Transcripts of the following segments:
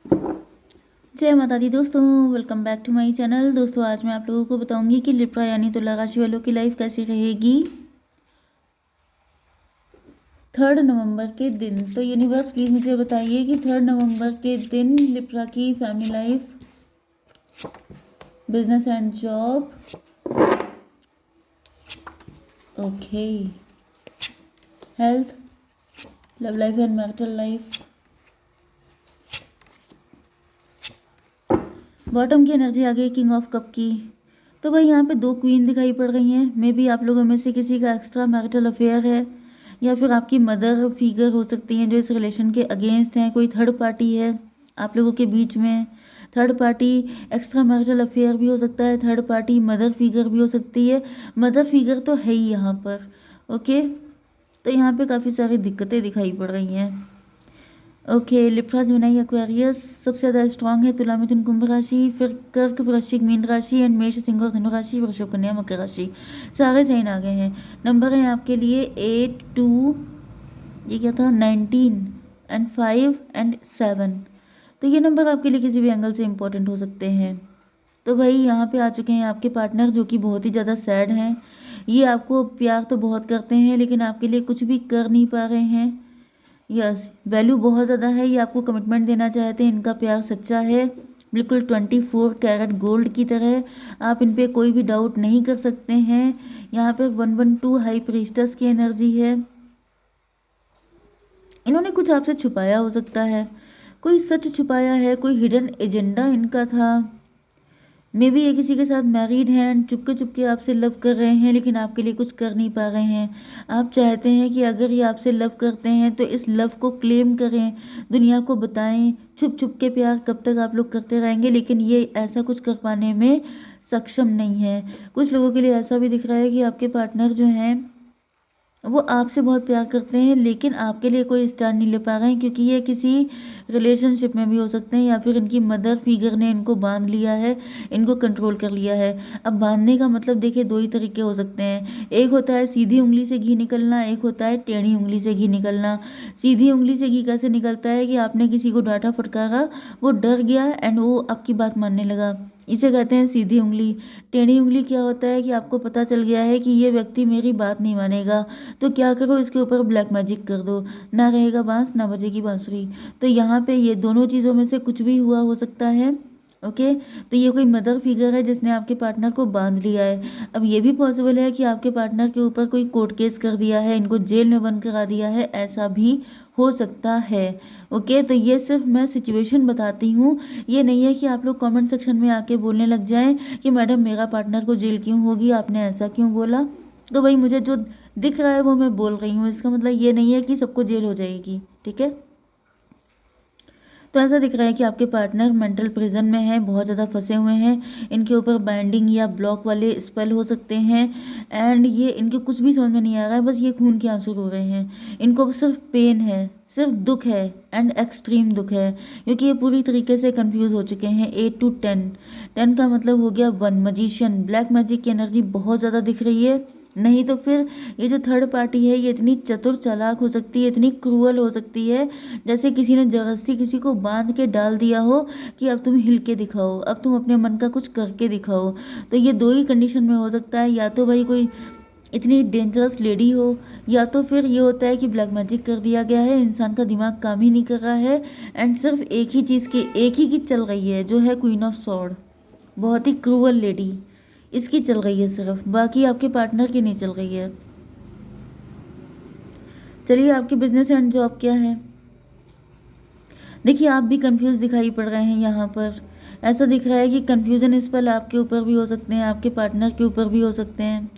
जय माता दी दोस्तों, welcome back to my channel. दोस्तों आज मैं आप लोगों को बताऊंगी कि लिब्रा यानी तुला राशि वालों की लाइफ कैसी रहेगी 3 नवंबर के दिन। तो यूनिवर्स प्लीज मुझे बताइए कि 3 नवंबर के दिन लिब्रा की family life, business and job, okay, health, love life and marital life. Bottom की एनर्जी आ गई किंग ऑफ कप की। तो भाई यहाँ पे 2 क्वीन दिखाई पड़ रही हैं। मे बी आप लोगों में से किसी का एक्स्ट्रा मैरिटल अफेयर है, या फिर आपकी मदर फिगर हो सकती हैं जो इस रिलेशन के अगेंस्ट हैं। कोई थर्ड पार्टी है आप लोगों के बीच में। Third party extra marital affair भी हो सकता है, थर्ड पार्टी मदर फिगर भी हो सकती है। मदर फिगर तो है ही यहाँ पर। ओके, तो यहाँ पे काफ़ी सारी दिक्कतें दिखाई पड़ रही हैं। ओके, लिब्रा जेमिनी एक्वेरियस सबसे ज़्यादा स्ट्रांग है। तुला मिथुन कुंभ राशि, फिर कर्क वृश्चिक मीन राशि एंड मेष सिंह और धनु राशि, वृषभ कन्या मकर राशि। सारे साइन आ गए हैं। नंबर है आपके लिए 8, 2, ये क्या था, 19 एंड 5 एंड 7। तो ये नंबर आपके लिए किसी भी एंगल से इंपॉर्टेंट हो सकते हैं। तो भाई यहाँ पे आ चुके हैं आपके पार्टनर जो कि बहुत ही ज़्यादा सैड हैं। ये आपको प्यार तो बहुत करते हैं लेकिन आपके लिए कुछ भी कर नहीं पा रहे हैं। यस, वैल्यू बहुत ज़्यादा है। ये आपको कमिटमेंट देना चाहते हैं। इनका प्यार सच्चा है, बिल्कुल 24 कैरेट गोल्ड की तरह। आप इन पे कोई भी डाउट नहीं कर सकते हैं। यहाँ पे 112 हाई प्रीस्टस की एनर्जी है। इन्होंने कुछ आपसे छुपाया हो सकता है, कोई सच छुपाया है, कोई हिडन एजेंडा इनका था। मे बी ये किसी के साथ मैरिड हैं एंड चुपके चुपके आपसे लव कर रहे हैं लेकिन आपके लिए कुछ कर नहीं पा रहे हैं। आप चाहते हैं कि अगर ये आपसे लव करते हैं तो इस लव को क्लेम करें, दुनिया को बताएं। छुप छुप के प्यार कब तक आप लोग करते रहेंगे, लेकिन ये ऐसा कुछ कर पाने में सक्षम नहीं है। कुछ लोगों के लिए ऐसा भी दिख रहा है कि आपके पार्टनर जो हैं वो आपसे बहुत प्यार करते हैं लेकिन आपके लिए कोई स्टैंड नहीं ले पा रहे हैं, क्योंकि ये किसी रिलेशनशिप में भी हो सकते हैं या फिर इनकी मदर फिगर ने इनको बांध लिया है, इनको कंट्रोल कर लिया है। अब बांधने का मतलब देखिए 2 ही तरीके हो सकते हैं। एक होता है सीधी उंगली से घी निकलना, एक होता है टेढ़ी उंगली से घी निकलना। सीधी उंगली से घी कैसे निकलता है कि आपने किसी को डांटा फटकारा, वो डर गया एंड वो आपकी बात मानने लगा, इसे कहते हैं सीधी उंगली। टेढ़ी उंगली क्या होता है कि आपको पता चल गया है कि ये व्यक्ति मेरी बात नहीं मानेगा, तो क्या करो, इसके ऊपर ब्लैक मैजिक कर दो, ना रहेगा बांस ना बजेगी बांसुरी। तो यहाँ पे ये दोनों चीज़ों में से कुछ भी हुआ हो सकता है। ओके, तो ये कोई मदर फिगर है जिसने आपके पार्टनर को बांध लिया है। अब ये भी पॉसिबल है कि आपके पार्टनर के ऊपर कोई कोर्ट केस कर दिया है, इनको जेल में बंद करा दिया है, ऐसा भी हो सकता है। ओके, तो ये सिर्फ मैं सिचुएशन बताती हूँ। ये नहीं है कि आप लोग कमेंट सेक्शन में आके बोलने लग जाएं कि मैडम मेरा पार्टनर को जेल क्यों होगी, आपने ऐसा क्यों बोला। तो भाई मुझे जो दिख रहा है वो मैं बोल रही हूँ, इसका मतलब ये नहीं है कि सबको जेल हो जाएगी, ठीक है। तो ऐसा दिख रहा है कि आपके पार्टनर मेंटल प्रिजन में है, बहुत ज़्यादा फंसे हुए हैं। इनके ऊपर बाइंडिंग या ब्लॉक वाले स्पेल हो सकते हैं एंड ये इनके कुछ भी समझ में नहीं आ रहा है, बस ये खून के आंसू रो रहे हैं। इनको सिर्फ पेन है, सिर्फ दुख है एंड एक्सट्रीम दुख है, क्योंकि ये पूरी तरीके से कंफ्यूज हो चुके हैं। 8 to 10, 10 का मतलब हो गया 1, मजिशियन, ब्लैक मैजिक की एनर्जी बहुत ज़्यादा दिख रही है। नहीं तो फिर ये जो थर्ड पार्टी है ये इतनी चतुर चालाक हो सकती है, इतनी क्रूअल हो सकती है, जैसे किसी ने जबरदस्ती किसी को बांध के डाल दिया हो कि अब तुम हिल के दिखाओ, अब तुम अपने मन का कुछ करके दिखाओ। तो ये 2 ही कंडीशन में हो सकता है, या तो भाई कोई इतनी डेंजरस लेडी हो, या तो फिर ये होता है कि ब्लैक मैजिक कर दिया गया है, इंसान का दिमाग काम ही नहीं कर रहा है एंड सिर्फ एक ही चीज़ की, एक ही की चल रही है जो है क्वीन ऑफ सॉर्ड, बहुत ही क्रूअल लेडी, इसकी चल रही है सिर्फ, बाकी आपके पार्टनर की नहीं चल रही है। चलिए आपके बिजनेस एंड जॉब क्या है। देखिए आप भी कंफ्यूज दिखाई पड़ रहे हैं यहाँ पर। ऐसा दिख रहा है कि कंफ्यूजन इस पल आपके ऊपर भी हो सकते हैं, आपके पार्टनर के ऊपर भी हो सकते हैं।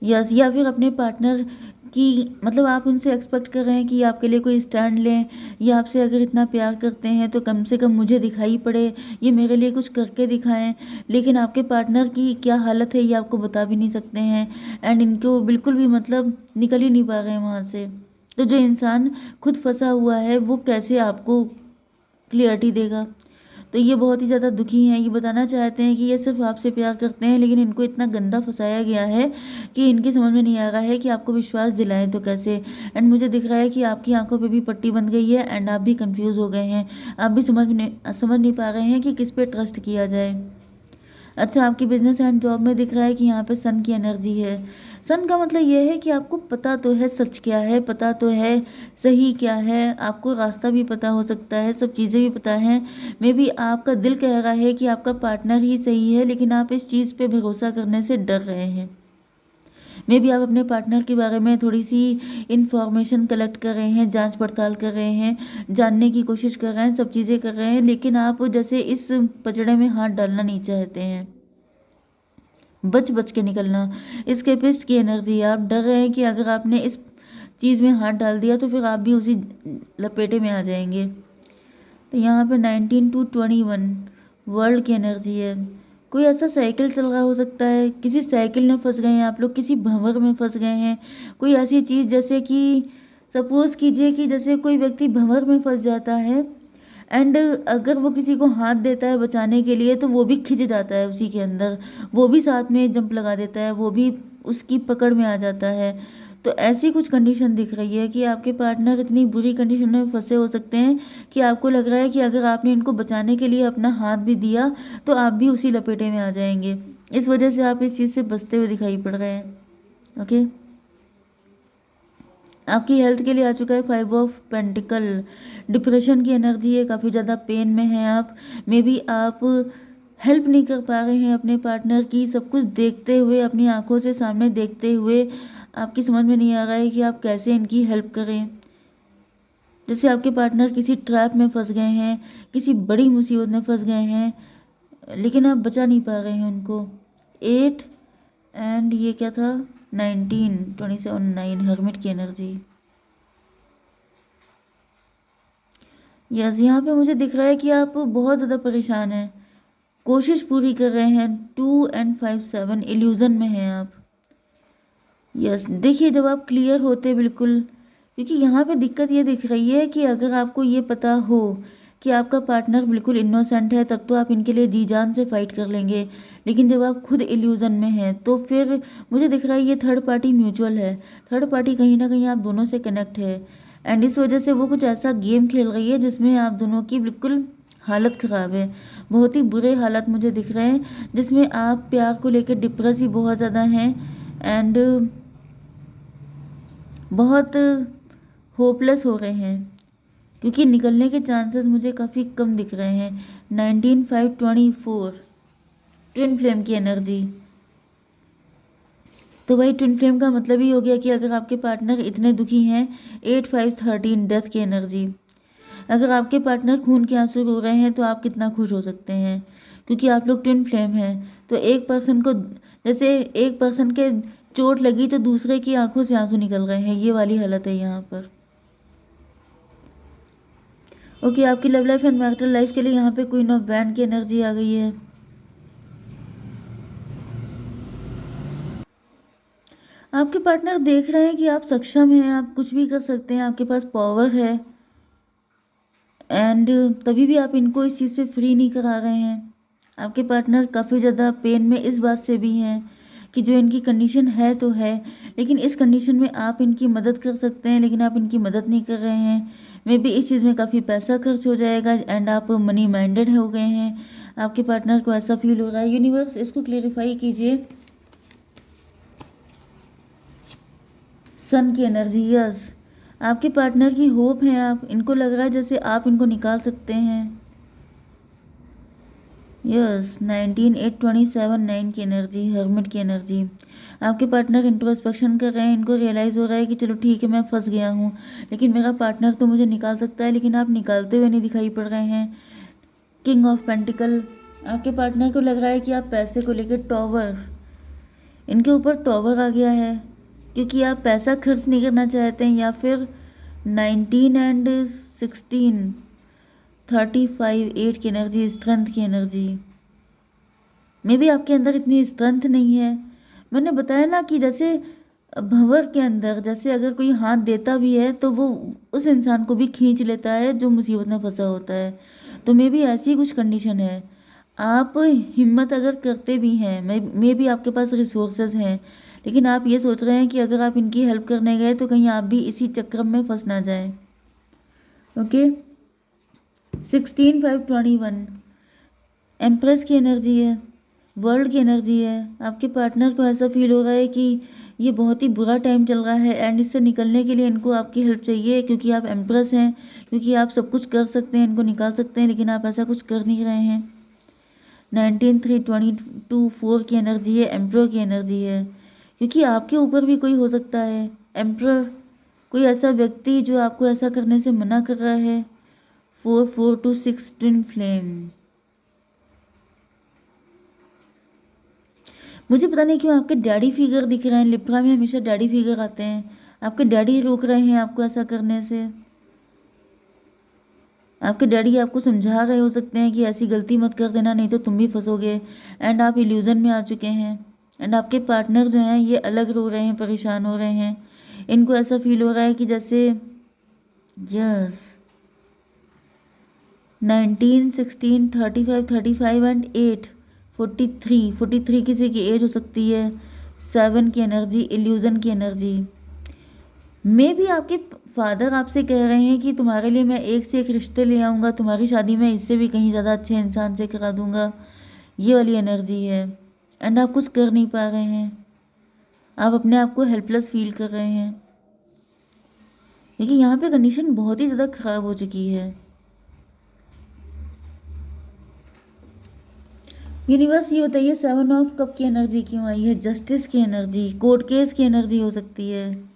यस, या फिर अपने पार्टनर की, मतलब आप उनसे एक्सपेक्ट कर रहे हैं कि आपके लिए कोई स्टैंड लें, या आपसे अगर इतना प्यार करते हैं तो कम से कम मुझे दिखाई पड़े, ये मेरे लिए कुछ करके दिखाएं। लेकिन आपके पार्टनर की क्या हालत है ये आपको बता भी नहीं सकते हैं एंड इनको बिल्कुल भी मतलब निकल ही नहीं पा रहे हैं वहाँ से। तो जो इंसान खुद फंसा हुआ है वो कैसे आपको क्लियरिटी देगा। तो ये बहुत ही ज़्यादा दुखी हैं। ये बताना चाहते हैं कि ये सिर्फ आपसे प्यार करते हैं, लेकिन इनको इतना गंदा फंसाया गया है कि इनकी समझ में नहीं आ रहा है कि आपको विश्वास दिलाएं तो कैसे। एंड मुझे दिख रहा है कि आपकी आंखों पे भी पट्टी बन गई है एंड आप भी कंफ्यूज हो गए हैं। आप भी समझ नहीं पा रहे हैं कि किस पे ट्रस्ट किया जाए। अच्छा, आपकी बिजनेस एंड जॉब में दिख रहा है कि यहाँ पे सन की एनर्जी है। सन का मतलब ये है कि आपको पता तो है सच क्या है, पता तो है सही क्या है, आपको रास्ता भी पता हो सकता है, सब चीज़ें भी पता हैं। मे बी आपका दिल कह रहा है कि आपका पार्टनर ही सही है, लेकिन आप इस चीज़ पे भरोसा करने से डर रहे हैं। मे बी आप अपने पार्टनर के बारे में थोड़ी सी इंफॉर्मेशन कलेक्ट कर रहे हैं, जांच पड़ताल कर रहे हैं, जानने की कोशिश कर रहे हैं, सब चीज़ें कर रहे हैं, लेकिन आप जैसे इस पचड़े में हाथ डालना नहीं चाहते हैं। बच बच के निकलना, एस्केपिस्ट की एनर्जी। आप डर रहे हैं कि अगर आपने इस चीज़ में हाथ डाल दिया तो फिर आप भी उसी लपेटे में आ जाएंगे। तो यहाँ पे 19 to 21 वर्ल्ड की एनर्जी है। कोई ऐसा साइकिल चल रहा हो सकता है, किसी साइकिल में फंस गए हैं आप लोग, किसी भंवर में फंस गए हैं। कोई ऐसी चीज़ जैसे कि सपोज कीजिए कि जैसे कोई व्यक्ति भंवर में फंस जाता है एंड अगर वो किसी को हाथ देता है बचाने के लिए तो वो भी खिंच जाता है उसी के अंदर, वो भी साथ में जंप लगा देता है, वो भी उसकी पकड़ में आ जाता है। तो ऐसी कुछ कंडीशन दिख रही है कि आपके पार्टनर इतनी बुरी कंडीशन में फंसे हो सकते हैं कि आपको लग रहा है कि अगर आपने इनको बचाने के लिए अपना हाथ भी दिया तो आप भी उसी लपेटे में आ जाएंगे। इस वजह से आप इस चीज़ से बचते हुए दिखाई पड़ रहे हैं। ओके, आपकी हेल्थ के लिए आ चुका है 5 ऑफ पेंटिकल। डिप्रेशन की एनर्जी है, काफ़ी ज़्यादा पेन में हैं आप। मे बी आप हेल्प नहीं कर पा रहे हैं अपने पार्टनर की, सब कुछ देखते हुए, अपनी आंखों से सामने देखते हुए आपकी समझ में नहीं आ रहा है कि आप कैसे इनकी हेल्प करें। जैसे आपके पार्टनर किसी ट्रैप में फंस गए हैं, किसी बड़ी मुसीबत में फंस गए हैं, लेकिन आप बचा नहीं पा रहे हैं उनको। 8 एंड ये क्या था, 19 27 9 हर्मिट की एनर्जी। यस, यहाँ पे मुझे दिख रहा है कि आप बहुत ज़्यादा परेशान हैं, कोशिश पूरी कर रहे हैं। 2 and 5 7 इल्यूज़न में हैं आप। यस, देखिए जब आप क्लियर होते बिल्कुल, क्योंकि यहाँ पे दिक्कत ये दिख रही है कि अगर आपको ये पता हो कि आपका पार्टनर बिल्कुल इनोसेंट है तब तो आप इनके लिए जी जान से फाइट कर लेंगे, लेकिन जब आप खुद इल्यूज़न में हैं तो फिर मुझे दिख रहा है ये थर्ड पार्टी म्यूचुअल है। थर्ड पार्टी कहीं ना कहीं आप दोनों से कनेक्ट है एंड इस वजह से वो कुछ ऐसा गेम खेल रही है जिसमें आप दोनों की बिल्कुल हालत ख़राब है। बहुत ही बुरे हालत मुझे दिख रहे हैं जिसमें आप प्यार को लेकर डिप्रेस ही बहुत ज़्यादा हैं एंड बहुत होपलेस हो रहे हैं, क्योंकि निकलने के चांसेस मुझे काफ़ी कम दिख रहे हैं। 19 5 24 ट्विन फ्लेम की एनर्जी। तो भाई ट्विन फ्लेम का मतलब ही हो गया कि अगर आपके पार्टनर इतने दुखी हैं। 8 5 13 डेथ की एनर्जी। अगर आपके पार्टनर खून के आंसू रो रहे हैं तो आप कितना खुश हो सकते हैं, क्योंकि आप लोग ट्विन फ्लेम हैं। तो एक पर्सन को, जैसे एक पर्सन के चोट लगी तो दूसरे की आंखों से आंसू निकल रहे हैं, ये वाली हालत है यहाँ पर। ओके, आपकी love life and marital life के लिए यहाँ पे क्वीन ऑफ वैंड की एनर्जी आ गई है। आपके पार्टनर देख रहे हैं कि आप सक्षम हैं, आप कुछ भी कर सकते हैं, आपके पास पावर है एंड तभी भी आप इनको इस चीज़ से फ्री नहीं करा रहे हैं। आपके पार्टनर काफ़ी ज़्यादा पेन में इस बात से भी हैं कि जो इनकी कंडीशन है तो है, लेकिन इस कंडीशन में आप इनकी मदद कर सकते हैं, लेकिन आप इनकी मदद नहीं कर रहे हैं। मे बी इस चीज़ में काफ़ी पैसा खर्च हो जाएगा एंड आप मनी माइंडेड हो गए हैं। आपके पार्टनर को ऐसा फील हो रहा है। यूनिवर्स इसको क्लेरिफाई कीजिए। सन की एनर्जी। यस, आपके पार्टनर की होप है, आप इनको लग रहा है जैसे आप इनको निकाल सकते हैं। यस, 19 8 27 9 की एनर्जी, हर्मिट की एनर्जी। आपके पार्टनर इंट्रोस्पेक्शन कर रहे हैं, इनको रियलाइज़ हो रहा है कि चलो ठीक है मैं फंस गया हूँ, लेकिन मेरा पार्टनर तो मुझे निकाल सकता है, लेकिन आप निकालते हुए नहीं दिखाई पड़ रहे हैं। King of pentacle. आपके पार्टनर को लग रहा है कि आप पैसे को लेकर टॉवर, इनके ऊपर टॉवर आ गया है, क्योंकि आप पैसा खर्च नहीं करना चाहते हैं। या फिर 19 and 16 35 8 की एनर्जी, स्ट्रेंथ की एनर्जी। मे बी आपके अंदर इतनी स्ट्रेंथ नहीं है। मैंने बताया ना कि जैसे भंवर के अंदर जैसे अगर कोई हाथ देता भी है तो वो उस इंसान को भी खींच लेता है जो मुसीबत में फंसा होता है। तो मे भी ऐसी कुछ कंडीशन है। आप हिम्मत अगर करते भी हैं, मे भी आपके पास रिसोर्सेज हैं, लेकिन आप ये सोच रहे हैं कि अगर आप इनकी हेल्प करने गए तो कहीं आप भी इसी चक्कर में फंस ना जाए। ओके, 16/5/21 एम्प्रेस की एनर्जी है, वर्ल्ड की एनर्जी है। आपके पार्टनर को ऐसा फील हो रहा है कि ये बहुत ही बुरा टाइम चल रहा है एंड इससे निकलने के लिए इनको आपकी हेल्प चाहिए, क्योंकि आप एम्प्रेस हैं, क्योंकि आप सब कुछ कर सकते हैं, इनको निकाल सकते हैं, लेकिन आप ऐसा कुछ कर नहीं रहे हैं। 19/3/22 की एनर्जी है, एम्प्रर की एनर्जी है, क्योंकि आपके ऊपर भी कोई हो सकता है एम्प्रर, कोई ऐसा व्यक्ति जो आपको ऐसा करने से मना कर रहा है। 4/4/6 ट्विन फ्लेम। मुझे पता नहीं क्यों आपके डैडी फिगर दिख रहे हैं, लिब्रा में हमेशा डैडी फिगर आते हैं। आपके डैडी रोक रहे हैं आपको ऐसा करने से। आपके डैडी आपको समझा रहे हो सकते हैं कि ऐसी गलती मत कर देना, नहीं तो तुम भी फंसोगे। एंड आप इल्यूजन में आ चुके हैं एंड आपके पार्टनर जो हैं ये अलग रो रहे हैं, परेशान हो रहे हैं। इनको ऐसा फील हो रहा है कि जैसे यस 19, 16, 35 एंड 8 43 किसी की एज हो सकती है। 7 की एनर्जी, इल्यूजन की एनर्जी। मे भी आपके फादर आपसे कह रहे हैं कि तुम्हारे लिए मैं एक से एक रिश्ते ले आऊँगा, तुम्हारी शादी मैं इससे भी कहीं ज़्यादा अच्छे इंसान से करा दूँगा। ये वाली एनर्जी है एंड आप कुछ कर नहीं पा रहे हैं, आप अपने आप को हेल्पलेस फील कर रहे हैं। देखिए यहाँ पे कंडीशन बहुत ही ज़्यादा ख़राब हो चुकी है। यूनिवर्स ये बताइए 7 ऑफ कप की एनर्जी क्यों आई है? जस्टिस की एनर्जी, कोर्ट केस की एनर्जी हो सकती है।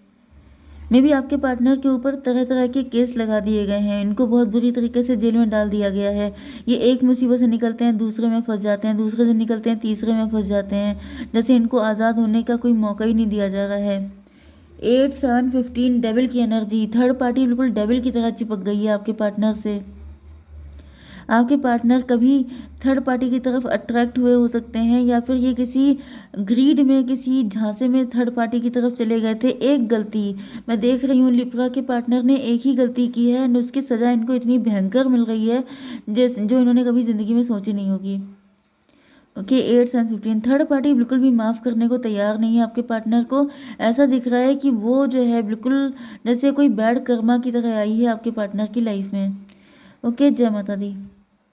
मे भी आपके पार्टनर के ऊपर तरह तरह के केस लगा दिए गए हैं, इनको बहुत बुरी तरीके से जेल में डाल दिया गया है। ये एक मुसीबत से निकलते हैं दूसरे में फंस जाते हैं, दूसरे से निकलते हैं तीसरे में फंस जाते हैं, जैसे इनको आज़ाद होने का कोई मौका ही नहीं दिया जा रहा है। 8/7/15 डेविल की एनर्जी, थर्ड पार्टी बिल्कुल डेविल की तरह चिपक गई है आपके पार्टनर से। आपके पार्टनर कभी थर्ड पार्टी की तरफ अट्रैक्ट हुए हो सकते हैं, या फिर ये किसी ग्रीड में, किसी झांसे में थर्ड पार्टी की तरफ चले गए थे। एक गलती मैं देख रही हूँ, लिब्रा के पार्टनर ने एक ही गलती की है एंड उसकी सज़ा इनको इतनी भयंकर मिल रही है जो इन्होंने कभी ज़िंदगी में सोची नहीं होगी। ओके, 8/15 थर्ड पार्टी बिल्कुल भी माफ़ करने को तैयार नहीं है आपके पार्टनर को। ऐसा दिख रहा है कि वो जो है बिल्कुल जैसे कोई बैड कर्मा की तरह आई है आपके पार्टनर की लाइफ में। ओके, जय माता दी।